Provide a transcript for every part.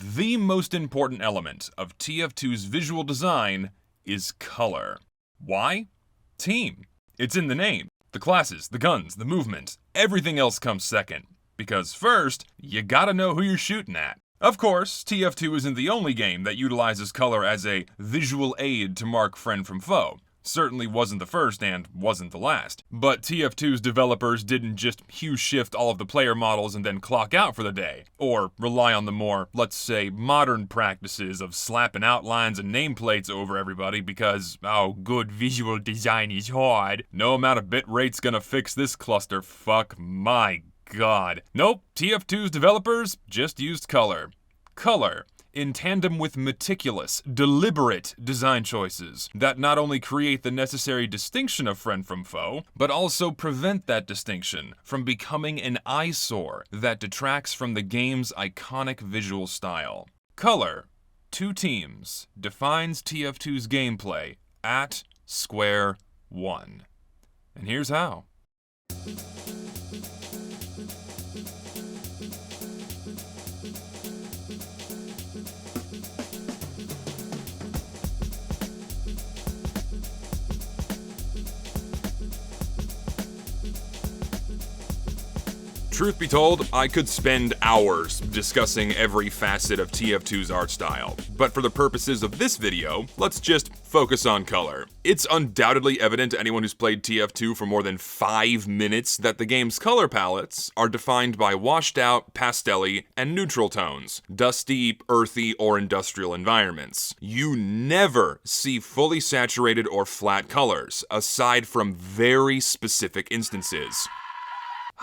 The most important element of TF2's visual design is color. Why? Team. It's in the name. The classes, the guns, the movement, everything else comes second. Because first, you gotta know who you're shooting at. Of course, TF2 isn't the only game that utilizes color as a visual aid to mark friend from foe. Certainly wasn't the first and wasn't the last. But TF2's developers didn't just hue shift all of the player models and then clock out for the day, or rely on the more, let's say, modern practices of slapping outlines and nameplates over everybody because, oh, good visual design is hard. No amount of bit rate's gonna fix this clusterfuck, my god. Nope, TF2's developers just used color. Color. In tandem with meticulous, deliberate design choices that not only create the necessary distinction of friend from foe, but also prevent that distinction from becoming an eyesore that detracts from the game's iconic visual style. Color, two teams, defines TF2's gameplay at square one. And here's how. Truth be told, I could spend hours discussing every facet of TF2's art style, but for the purposes of this video, let's just focus on color. It's undoubtedly evident to anyone who's played TF2 for more than 5 minutes that the game's color palettes are defined by washed out, pastel-y, and neutral tones, dusty, earthy, or industrial environments. You never see fully saturated or flat colors, aside from very specific instances.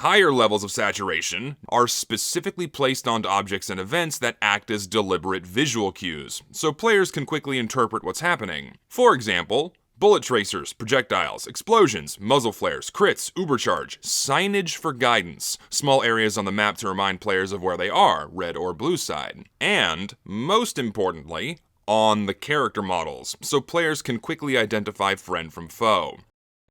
Higher levels of saturation are specifically placed onto objects and events that act as deliberate visual cues, so players can quickly interpret what's happening. For example, bullet tracers, projectiles, explosions, muzzle flares, crits, ubercharge, signage for guidance, small areas on the map to remind players of where they are, red or blue side, and, most importantly, on the character models, so players can quickly identify friend from foe.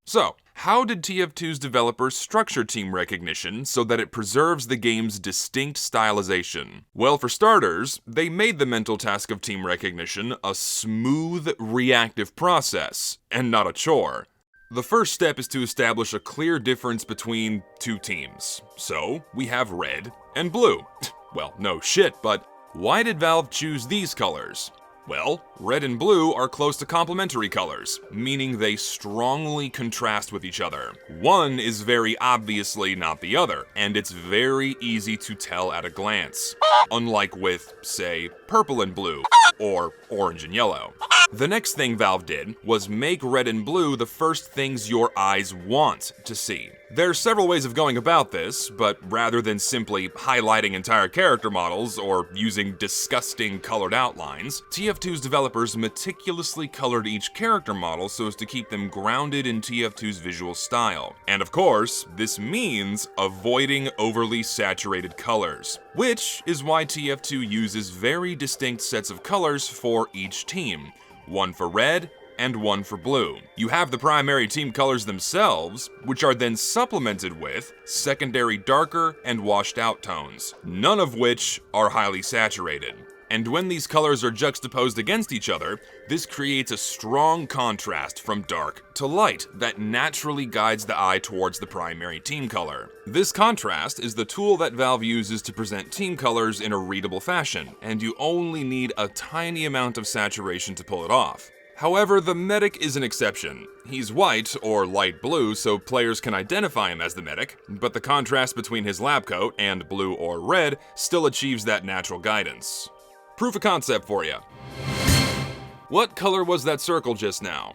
So, how did TF2's developers structure team recognition so that it preserves the game's distinct stylization? Well, for starters, they made the mental task of team recognition a smooth, reactive process, and not a chore. The first step is to establish a clear difference between two teams. So, we have red and blue. Well, no shit, but why did Valve choose these colors? Well, red and blue are close to complementary colors, meaning they strongly contrast with each other. One is very obviously not the other, and it's very easy to tell at a glance, unlike with, say, purple and blue, or orange and yellow. The next thing Valve did was make red and blue the first things your eyes want to see. There are several ways of going about this, but rather than simply highlighting entire character models or using disgusting colored outlines, TF2's developers meticulously colored each character model so as to keep them grounded in TF2's visual style. And of course, this means avoiding overly saturated colors, which is why TF2 uses very distinct sets of colors for each team. One for red, and one for blue. You have the primary team colors themselves, which are then supplemented with secondary darker and washed out tones, none of which are highly saturated. And when these colors are juxtaposed against each other, this creates a strong contrast from dark to light that naturally guides the eye towards the primary team color. This contrast is the tool that Valve uses to present team colors in a readable fashion, and you only need a tiny amount of saturation to pull it off. However, the medic is an exception. He's white, or light blue, so players can identify him as the medic, but the contrast between his lab coat and blue or red still achieves that natural guidance. Proof of concept for you. What color was that circle just now?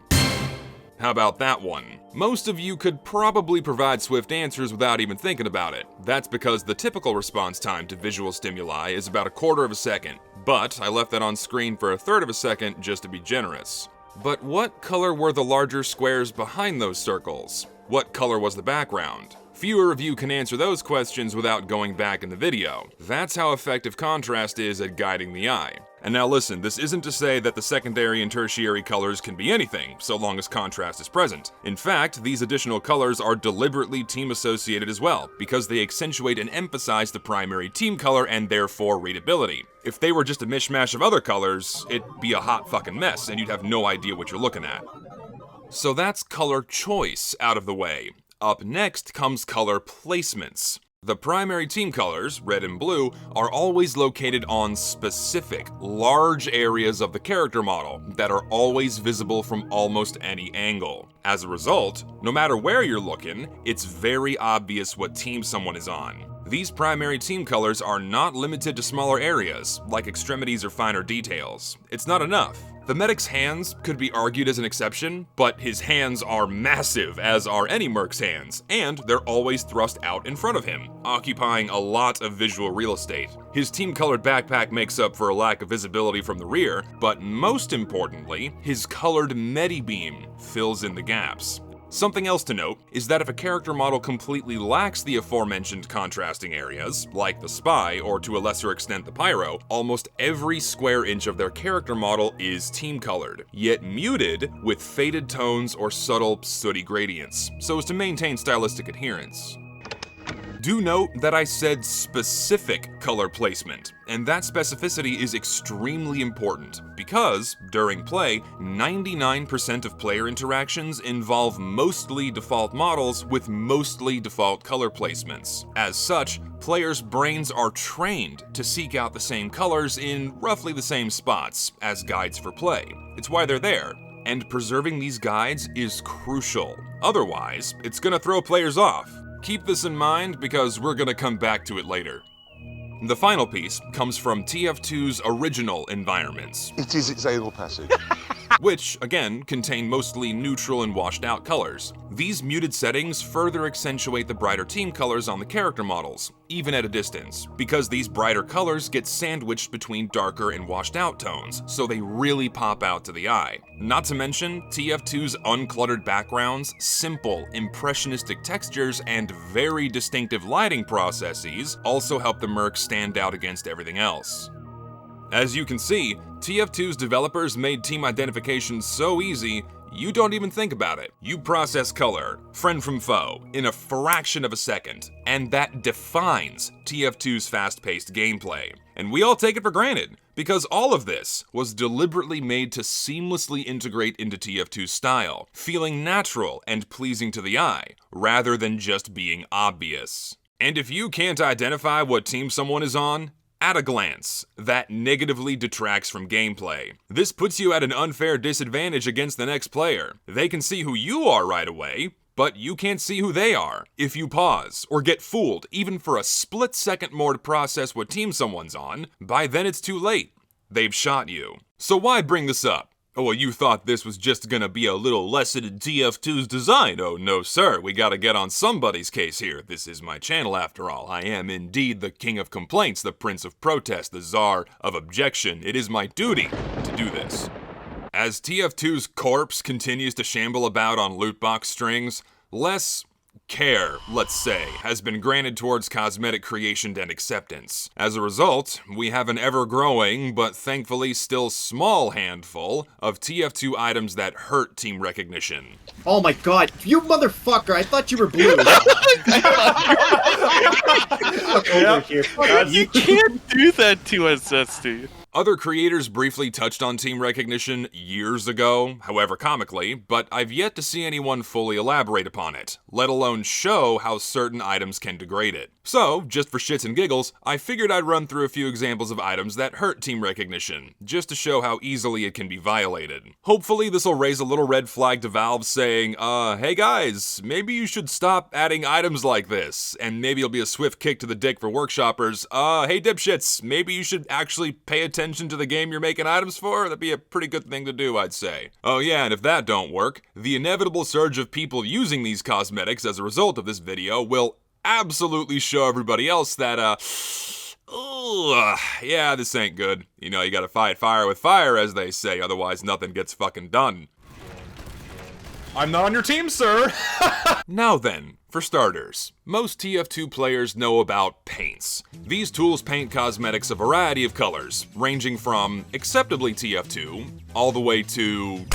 How about that one? Most of you could probably provide swift answers without even thinking about it. That's because the typical response time to visual stimuli is about 1/4 of a second, but I left that on screen for 1/3 of a second just to be generous. But what color were the larger squares behind those circles? What color was the background? Fewer of you can answer those questions without going back in the video. That's how effective contrast is at guiding the eye. And now listen, this isn't to say that the secondary and tertiary colors can be anything, so long as contrast is present. In fact, these additional colors are deliberately team associated as well, because they accentuate and emphasize the primary team color and therefore readability. If they were just a mishmash of other colors, it'd be a hot fucking mess, and you'd have no idea what you're looking at. So that's color choice out of the way. Up next comes color placements. The primary team colors, red and blue, are always located on specific, large areas of the character model that are always visible from almost any angle. As a result, no matter where you're looking, it's very obvious what team someone is on. These primary team colors are not limited to smaller areas, like extremities or finer details. It's not enough. The medic's hands could be argued as an exception, but his hands are massive, as are any merc's hands, and they're always thrust out in front of him, occupying a lot of visual real estate. His team-colored backpack makes up for a lack of visibility from the rear, but most importantly, his colored medi-beam fills in the gaps. Something else to note is that if a character model completely lacks the aforementioned contrasting areas, like the spy or to a lesser extent the pyro, almost every square inch of their character model is team colored, yet muted with faded tones or subtle sooty gradients, so as to maintain stylistic adherence. Do note that I said specific color placement, and that specificity is extremely important because, during play, 99% of player interactions involve mostly default models with mostly default color placements. As such, players' brains are trained to seek out the same colors in roughly the same spots as guides for play. It's why they're there. And preserving these guides is crucial. Otherwise, it's gonna throw players off. Keep this in mind because we're gonna come back to it later. The final piece comes from TF2's original environments. It is its anal passage. Which, again, contain mostly neutral and washed out colors. These muted settings further accentuate the brighter team colors on the character models, even at a distance, because these brighter colors get sandwiched between darker and washed out tones, so they really pop out to the eye. Not to mention, TF2's uncluttered backgrounds, simple, impressionistic textures, and very distinctive lighting processes also help the merc stand out against everything else. As you can see, TF2's developers made team identification so easy, you don't even think about it. You process color, friend from foe, in a fraction of a second, and that defines TF2's fast-paced gameplay. And we all take it for granted, because all of this was deliberately made to seamlessly integrate into TF2's style, feeling natural and pleasing to the eye, rather than just being obvious. And if you can't identify what team someone is on, at a glance, that negatively detracts from gameplay. This puts you at an unfair disadvantage against the next player. They can see who you are right away, but you can't see who they are. If you pause, or get fooled, even for a split second more to process what team someone's on, by then it's too late. They've shot you. So why bring this up? Oh, well, you thought this was just gonna be a little lesson in TF2's design. Oh, no, sir. We gotta get on somebody's case here. This is my channel, after all. I am indeed the king of complaints, the prince of protest, the czar of objection. It is my duty to do this. As TF2's corpse continues to shamble about on loot box strings, less care, let's say, has been granted towards cosmetic creation and acceptance. As a result, we have an ever-growing, but thankfully still small handful of TF2 items that hurt team recognition. Oh my god, you motherfucker, I thought you were blue. Over here. You can't do that to us, Zesty. Other creators briefly touched on team recognition years ago, however comically, but I've yet to see anyone fully elaborate upon it, let alone show how certain items can degrade it. So, just for shits and giggles, I figured I'd run through a few examples of items that hurt team recognition, just to show how easily it can be violated. Hopefully this'll raise a little red flag to Valve saying, hey guys, maybe you should stop adding items like this, and maybe it'll be a swift kick to the dick for workshoppers, hey dipshits, maybe you should actually pay attention to the game you're making items for. That'd be a pretty good thing to do, I'd say. Oh yeah, and if that don't work, the inevitable surge of people using these cosmetics as a result of this video will absolutely show everybody else that, yeah, this ain't good. You know, you gotta fight fire with fire, as they say, otherwise nothing gets fucking done. I'm not on your team, sir! Now then, For starters, most TF2 players know about paints. These tools paint cosmetics a variety of colors, ranging from acceptably TF2 all the way to...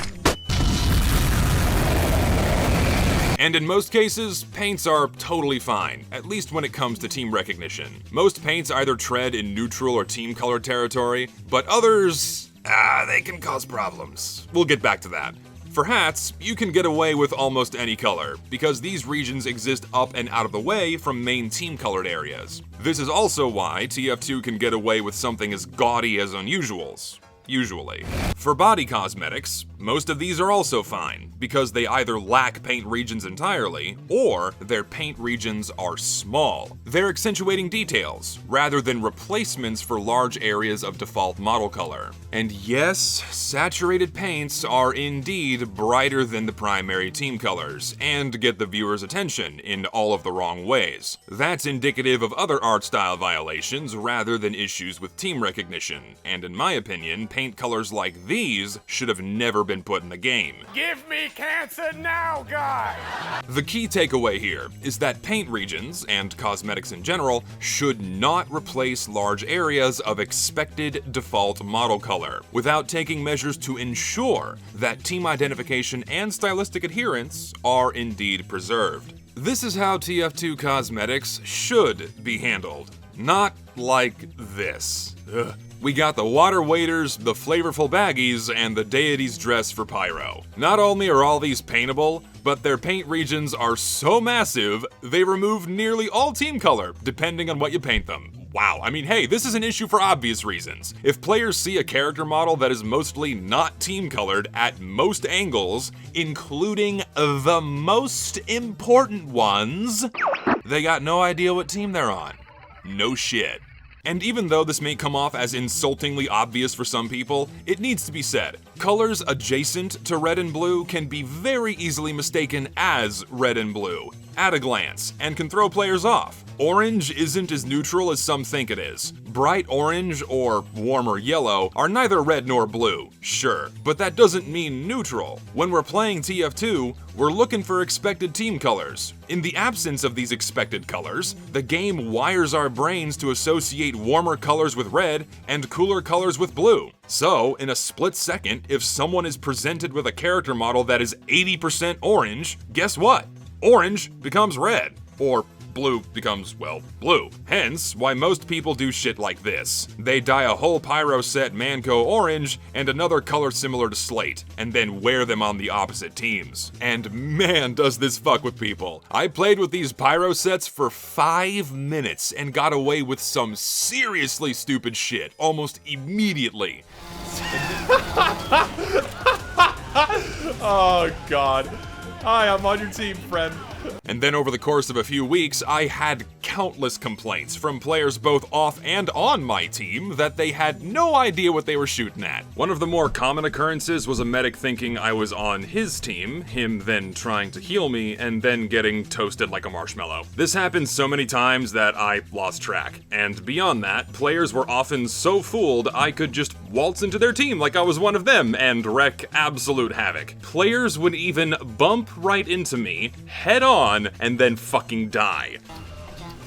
And in most cases, paints are totally fine, at least when it comes to team recognition. Most paints either tread in neutral or team color territory, but others, they can cause problems. We'll get back to that. For hats, you can get away with almost any color, because these regions exist up and out of the way from main team-colored areas. This is also why TF2 can get away with something as gaudy as unusuals. Usually. For body cosmetics, most of these are also fine, because they either lack paint regions entirely, or their paint regions are small. They're accentuating details, rather than replacements for large areas of default model color. And yes, saturated paints are indeed brighter than the primary team colors, and get the viewer's attention in all of the wrong ways. That's indicative of other art style violations rather than issues with team recognition, and in my opinion, paint colors like these should have never been put in the game. Give me cancer now, guy! The key takeaway here is that paint regions, and cosmetics in general, should not replace large areas of expected default model color, without taking measures to ensure that team identification and stylistic adherence are indeed preserved. This is how TF2 cosmetics should be handled. Not like this. Ugh. We got the water waders, the flavorful baggies, and the deity's dress for pyro. Not only are all these paintable, but their paint regions are so massive, they remove nearly all team color, depending on what you paint them. Wow, I mean, hey, this is an issue for obvious reasons. If players see a character model that is mostly not team colored at most angles, including the most important ones, they got no idea what team they're on. No shit. And even though this may come off as insultingly obvious for some people, it needs to be said. Colors adjacent to red and blue can be very easily mistaken as red and blue at a glance, and can throw players off. Orange isn't as neutral as some think it is. Bright orange or warmer yellow are neither red nor blue, sure, but that doesn't mean neutral. When we're playing TF2, we're looking for expected team colors. In the absence of these expected colors, the game wires our brains to associate warmer colors with red and cooler colors with blue. So, in a split second, if someone is presented with a character model that is 80% orange, guess what? Orange becomes red, or blue becomes, well, blue. Hence, why most people do shit like this. They dye a whole pyro set Manco orange and another color similar to slate, and then wear them on the opposite teams. And man, does this fuck with people. I played with these pyro sets for 5 minutes and got away with some seriously stupid shit almost immediately. Oh god. Hi, I'm on your team, friend. And then over the course of a few weeks, I had countless complaints from players both off and on my team that they had no idea what they were shooting at. One of the more common occurrences was a medic thinking I was on his team, him then trying to heal me, and then getting toasted like a marshmallow. This happened so many times that I lost track. And beyond that, players were often so fooled I could just waltz into their team like I was one of them and wreak absolute havoc. Players would even bump right into me, head on, and then fucking die.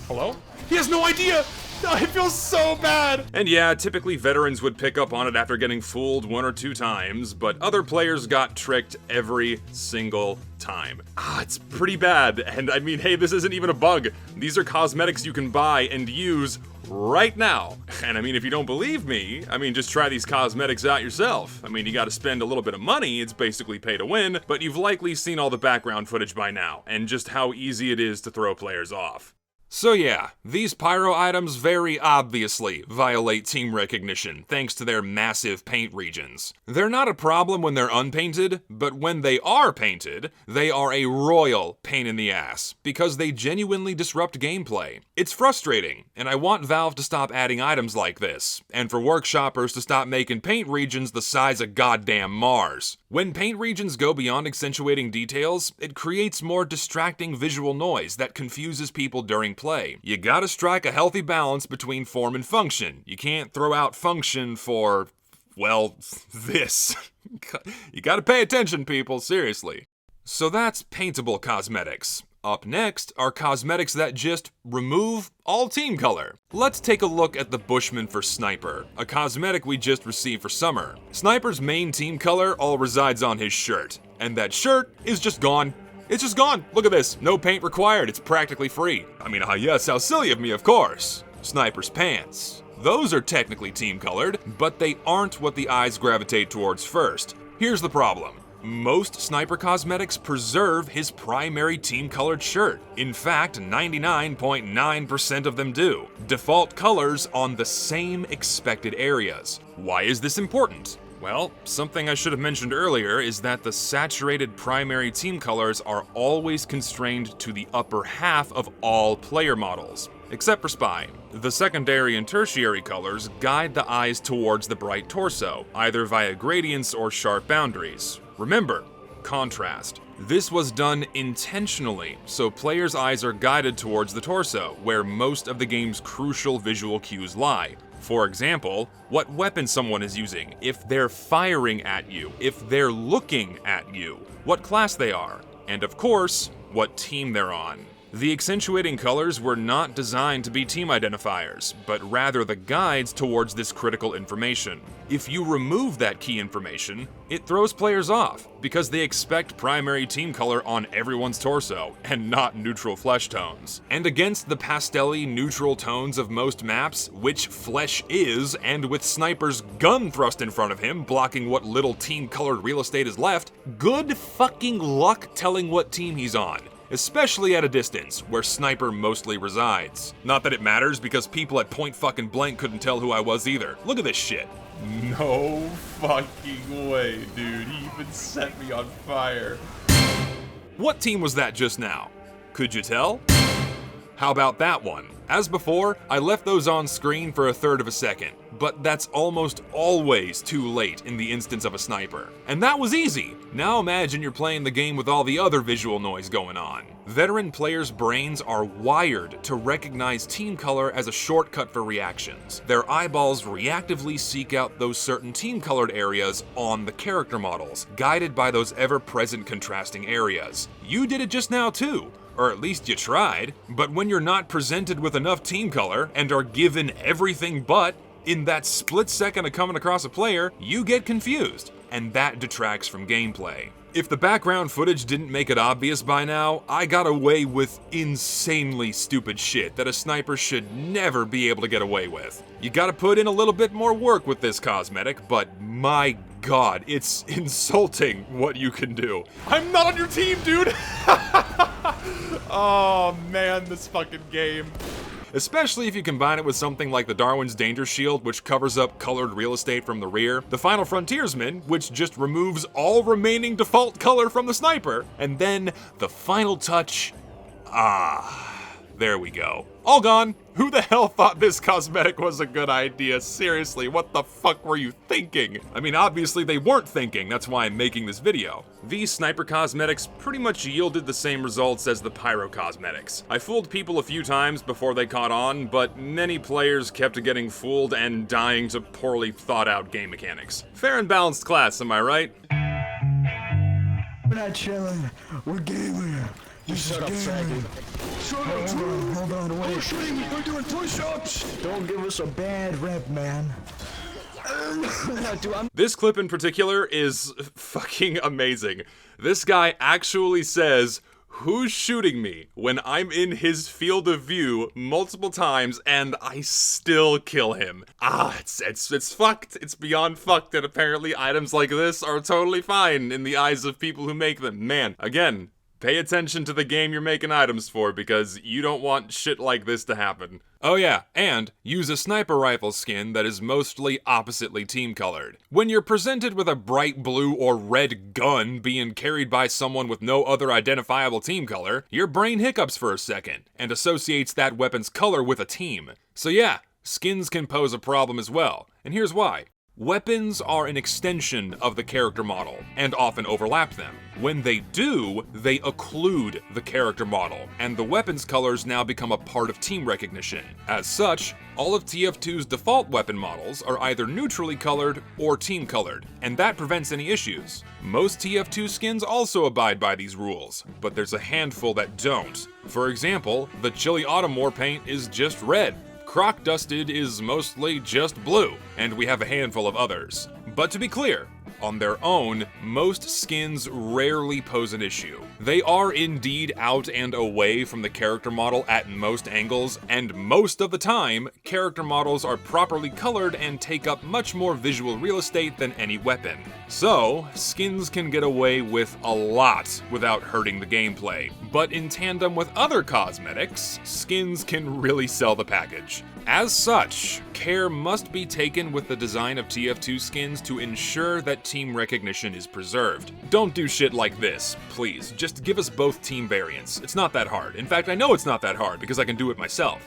Hello? He has no idea! I feel so bad! And yeah, typically veterans would pick up on it after getting fooled 1 or 2 times, but other players got tricked every single time. It's pretty bad, and I mean, hey, this isn't even a bug. These are cosmetics you can buy and use right now. And I mean, if you don't believe me, I mean, just try these cosmetics out yourself. I mean, you gotta spend a little bit of money, it's basically pay to win, but you've likely seen all the background footage by now, and just how easy it is to throw players off. So yeah, these pyro items very obviously violate team recognition thanks to their massive paint regions. They're not a problem when they're unpainted, but when they are painted, they are a royal pain in the ass, because they genuinely disrupt gameplay. It's frustrating, and I want Valve to stop adding items like this, and for workshoppers to stop making paint regions the size of goddamn Mars. When paint regions go beyond accentuating details, it creates more distracting visual noise that confuses people during play. You gotta strike a healthy balance between form and function. You can't throw out function for, well, this. You gotta pay attention, people, seriously. So that's paintable cosmetics. Up next are cosmetics that just remove all team color. Let's take a look at the Bushman for Sniper, a cosmetic we just received for summer. Sniper's main team color all resides on his shirt, and that shirt is just gone. It's just gone. Look at this. No paint required. It's practically free. I mean, yes, how silly of me, of course. Sniper's pants. Those are technically team colored, but they aren't what the eyes gravitate towards first. Here's the problem. Most Sniper cosmetics preserve his primary team-colored shirt. In fact, 99.9% of them do. Default colors on the same expected areas. Why is this important? Well, something I should have mentioned earlier is that the saturated primary team colors are always constrained to the upper half of all player models, except for Spy. The secondary and tertiary colors guide the eyes towards the bright torso, either via gradients or sharp boundaries. Remember, contrast. This was done intentionally, so players' eyes are guided towards the torso, where most of the game's crucial visual cues lie. For example, what weapon someone is using, if they're firing at you, if they're looking at you, what class they are, and of course, what team they're on. The accentuating colors were not designed to be team identifiers, but rather the guides towards this critical information. If you remove that key information, it throws players off, because they expect primary team color on everyone's torso, and not neutral flesh tones. And against the pastel-y neutral tones of most maps, which flesh is, and with Sniper's gun thrust in front of him, blocking what little team-colored real estate is left, good fucking luck telling what team he's on. Especially at a distance, where Sniper mostly resides. Not that it matters, because people at point fucking blank couldn't tell who I was either. Look at this shit. No fucking way, dude. He even set me on fire. What team was that just now? Could you tell? How about that one? As before, I left those on screen for a third of a second, but that's almost always too late in the instance of a Sniper. And that was easy. Now imagine you're playing the game with all the other visual noise going on. Veteran players' brains are wired to recognize team color as a shortcut for reactions. Their eyeballs reactively seek out those certain team-colored areas on the character models, guided by those ever-present contrasting areas. You did it just now too. Or at least you tried. But when you're not presented with enough team color and are given everything but, in that split second of coming across a player, you get confused, and that detracts from gameplay. If the background footage didn't make it obvious by now, I got away with insanely stupid shit that a Sniper should never be able to get away with. You gotta put in a little bit more work with this cosmetic, but my god, it's insulting what you can do. I'm not on your team, dude! Oh man, this fucking game. Especially if you combine it with something like the Darwin's Danger Shield, which covers up colored real estate from the rear, the Final Frontiersman, which just removes all remaining default color from the Sniper, and then the final touch, there we go. All gone. Who the hell thought this cosmetic was a good idea? Seriously, what the fuck were you thinking? I mean, obviously they weren't thinking, that's why I'm making this video. These Sniper cosmetics pretty much yielded the same results as the Pyro cosmetics. I fooled people a few times before they caught on, but many players kept getting fooled and dying to poorly thought out game mechanics. Fair and balanced class, am I right? We're not chilling, we're gaming. You shut up, faggot. Hold on, wait. Shooting, we're doing push-ups. Don't give us a bad rep, man. This clip in particular is fucking amazing. This guy actually says, "Who's shooting me?" when I'm in his field of view multiple times and I still kill him. It's fucked. It's beyond fucked, and apparently items like this are totally fine in the eyes of people who make them. Man, again, pay attention to the game you're making items for, because you don't want shit like this to happen. Oh yeah, and use a sniper rifle skin that is mostly oppositely team colored. When you're presented with a bright blue or red gun being carried by someone with no other identifiable team color, your brain hiccups for a second and associates that weapon's color with a team. So yeah, skins can pose a problem as well, and here's why. Weapons are an extension of the character model, and often overlap them. When they do, they occlude the character model, and the weapons colors now become a part of team recognition. As such, all of TF2's default weapon models are either neutrally colored or team colored, and that prevents any issues. Most TF2 skins also abide by these rules, but there's a handful that don't. For example, the Chilly Autumn Warpaint is just red. Croc Dusted is mostly just blue, and we have a handful of others. But to be clear, on their own, most skins rarely pose an issue. They are indeed out and away from the character model at most angles, and most of the time, character models are properly colored and take up much more visual real estate than any weapon. So, skins can get away with a lot without hurting the gameplay. But in tandem with other cosmetics, skins can really sell the package. As such, care must be taken with the design of TF2 skins to ensure that team recognition is preserved. Don't do shit like this, please. Just give us both team variants. It's not that hard. In fact, I know it's not that hard because I can do it myself.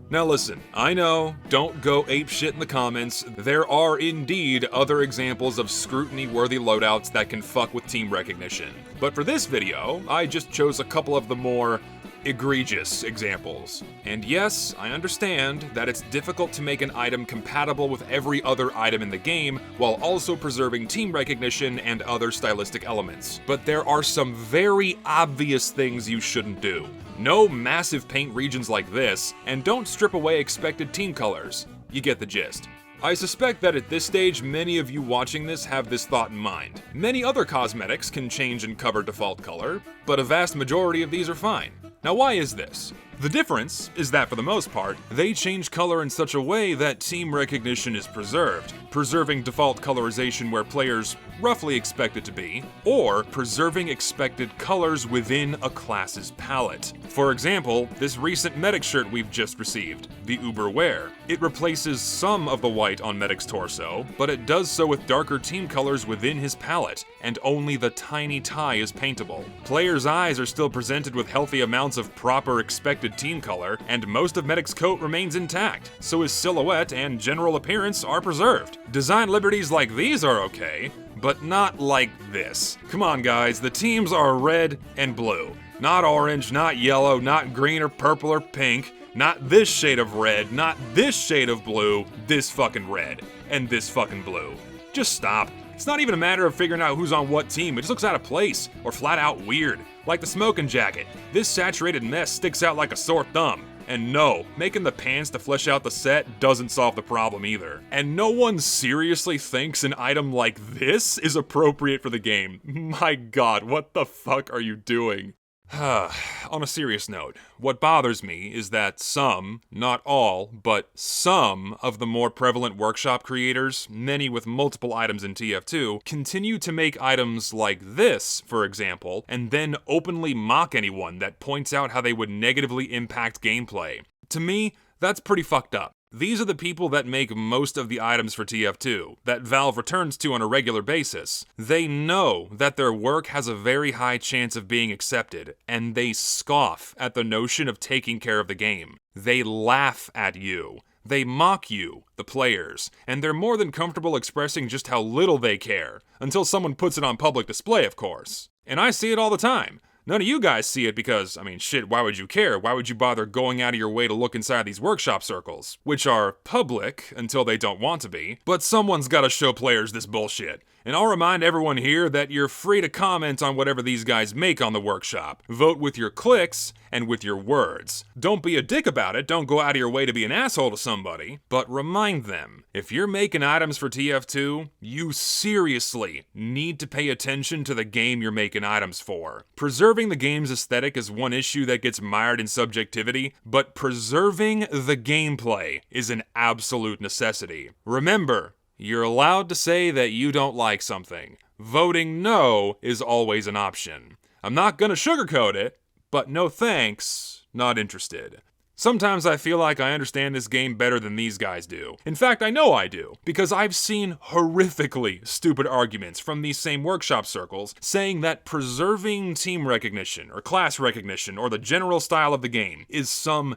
Now listen, I know, don't go apeshit in the comments. There are indeed other examples of scrutiny-worthy loadouts that can fuck with team recognition. But for this video, I just chose a couple of the more egregious examples. And yes, I understand that it's difficult to make an item compatible with every other item in the game while also preserving team recognition and other stylistic elements. But there are some very obvious things you shouldn't do. No massive paint regions like this, and don't strip away expected team colors. You get the gist. I suspect that at this stage, many of you watching this have this thought in mind. Many other cosmetics can change and cover default color, but a vast majority of these are fine. Now why is this? The difference is that for the most part, they change color in such a way that team recognition is preserved, preserving default colorization where players roughly expect it to be, or preserving expected colors within a class's palette. For example, this recent Medic shirt we've just received, the Uber Wear. It replaces some of the white on Medic's torso, but it does so with darker team colors within his palette, and only the tiny tie is paintable. Players' eyes are still presented with healthy amounts of proper expected team color, and most of Medic's coat remains intact, so his silhouette and general appearance are preserved. Design liberties like these are okay, but not like this. Come on guys, the teams are red and blue. Not orange, not yellow, not green or purple or pink, not this shade of red, not this shade of blue, this fucking red, and this fucking blue. Just stop. It's not even a matter of figuring out who's on what team, it just looks out of place, or flat out weird. Like the smoking jacket. This saturated mess sticks out like a sore thumb. And no, making the pants to flesh out the set doesn't solve the problem either. And no one seriously thinks an item like this is appropriate for the game. My god, what the fuck are you doing? On a serious note, what bothers me is that some, not all, but some of the more prevalent workshop creators, many with multiple items in TF2, continue to make items like this, for example, and then openly mock anyone that points out how they would negatively impact gameplay. To me, that's pretty fucked up. These are the people that make most of the items for TF2, that Valve returns to on a regular basis. They know that their work has a very high chance of being accepted, and they scoff at the notion of taking care of the game. They laugh at you. They mock you, the players, and they're more than comfortable expressing just how little they care, until someone puts it on public display, of course. And I see it all the time. None of you guys see it because, I mean, shit, why would you care? Why would you bother going out of your way to look inside these workshop circles? Which are public until they don't want to be, but someone's gotta show players this bullshit. And I'll remind everyone here that you're free to comment on whatever these guys make on the workshop. Vote with your clicks and with your words. Don't be a dick about it, don't go out of your way to be an asshole to somebody, but remind them, if you're making items for TF2, you seriously need to pay attention to the game you're making items for. Preserving the game's aesthetic is one issue that gets mired in subjectivity, but preserving the gameplay is an absolute necessity. Remember, you're allowed to say that you don't like something. Voting no is always an option. I'm not gonna sugarcoat it, but no thanks, not interested. Sometimes I feel like I understand this game better than these guys do. In fact, I know I do, because I've seen horrifically stupid arguments from these same workshop circles saying that preserving team recognition or class recognition or the general style of the game is some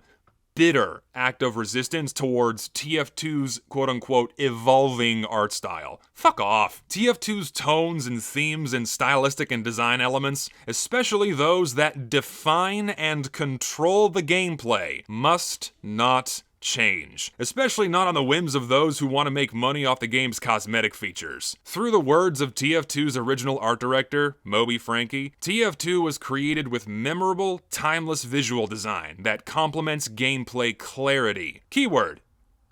bitter act of resistance towards TF2's quote-unquote evolving art style. Fuck off. TF2's tones and themes and stylistic and design elements, especially those that define and control the gameplay, must not change, especially not on the whims of those who want to make money off the game's cosmetic features. Through the words of TF2's original art director, Moby Frankie, TF2 was created with memorable, timeless visual design that complements gameplay clarity. Keyword: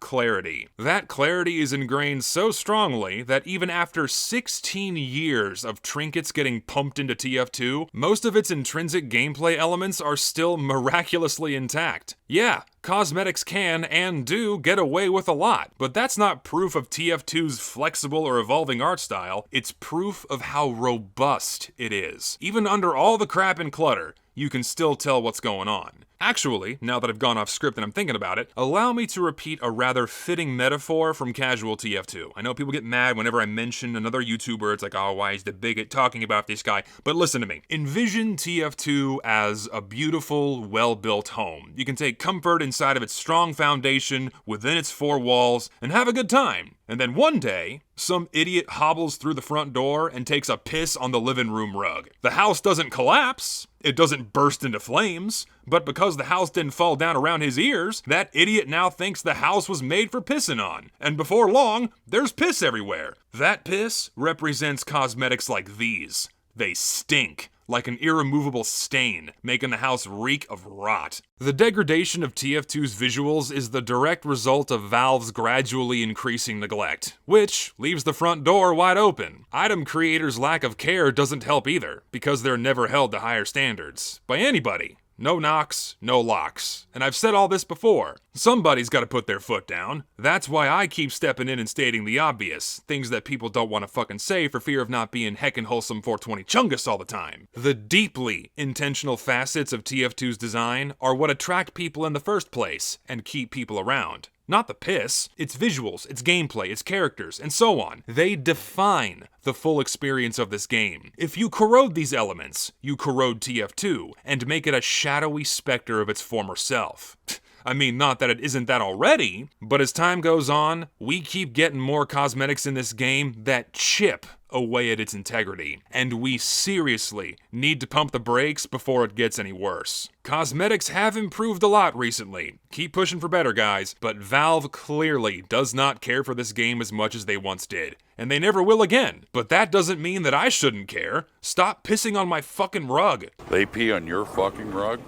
clarity. That clarity is ingrained so strongly that even after 16 years of trinkets getting pumped into TF2, most of its intrinsic gameplay elements are still miraculously intact. Yeah, cosmetics can and do get away with a lot, but that's not proof of TF2's flexible or evolving art style, it's proof of how robust it is. Even under all the crap and clutter, you can still tell what's going on. Actually, now that I've gone off script and I'm thinking about it, allow me to repeat a rather fitting metaphor from casual TF2. I know people get mad whenever I mention another YouTuber, it's like, oh, why is the bigot talking about this guy? But listen to me. Envision TF2 as a beautiful, well-built home. You can take comfort inside of its strong foundation, within its four walls, and have a good time. And then one day, some idiot hobbles through the front door and takes a piss on the living room rug. The house doesn't collapse, it doesn't burst into flames, but because the house didn't fall down around his ears, that idiot now thinks the house was made for pissing on. And before long, there's piss everywhere. That piss represents cosmetics like these. They stink like an irremovable stain, making the house reek of rot. The degradation of TF2's visuals is the direct result of Valve's gradually increasing neglect, which leaves the front door wide open. Item creators' lack of care doesn't help either, because they're never held to higher standards. By anybody. No knocks, no locks. And I've said all this before. Somebody's gotta put their foot down. That's why I keep stepping in and stating the obvious. Things that people don't want to fucking say for fear of not being heckin' wholesome 420 chungus all the time. The deeply intentional facets of TF2's design are what attract people in the first place and keep people around. Not the piss. Its visuals, its gameplay, its characters, and so on. They define the full experience of this game. If you corrode these elements, you corrode TF2, and make it a shadowy specter of its former self. I mean, not that it isn't that already, but as time goes on, we keep getting more cosmetics in this game that chip away at its integrity, and we seriously need to pump the brakes before it gets any worse. Cosmetics have improved a lot recently. Keep pushing for better, guys, but Valve clearly does not care for this game as much as they once did, and they never will again. But that doesn't mean that I shouldn't care. Stop pissing on my fucking rug. They pee on your fucking rug?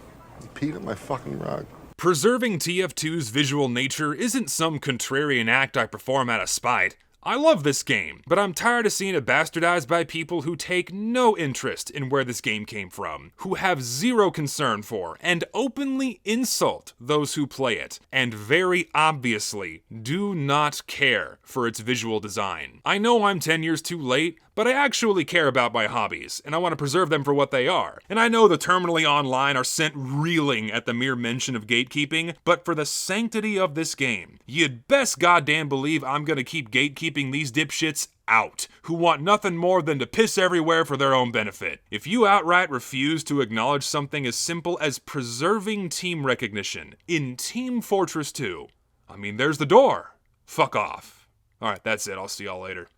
Peed on my fucking rug. Preserving TF2's visual nature isn't some contrarian act I perform out of spite. I love this game, but I'm tired of seeing it bastardized by people who take no interest in where this game came from, who have zero concern for and openly insult those who play it, and very obviously do not care for its visual design. I know I'm 10 years too late, but I actually care about my hobbies, and I want to preserve them for what they are. And I know the terminally online are sent reeling at the mere mention of gatekeeping, but for the sanctity of this game, you'd best goddamn believe I'm gonna keep gatekeeping these dipshits out, who want nothing more than to piss everywhere for their own benefit. If you outright refuse to acknowledge something as simple as preserving team recognition in Team Fortress 2, I mean, there's the door. Fuck off. Alright, that's it. I'll see y'all later.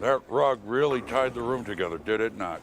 That rug really tied the room together, did it not?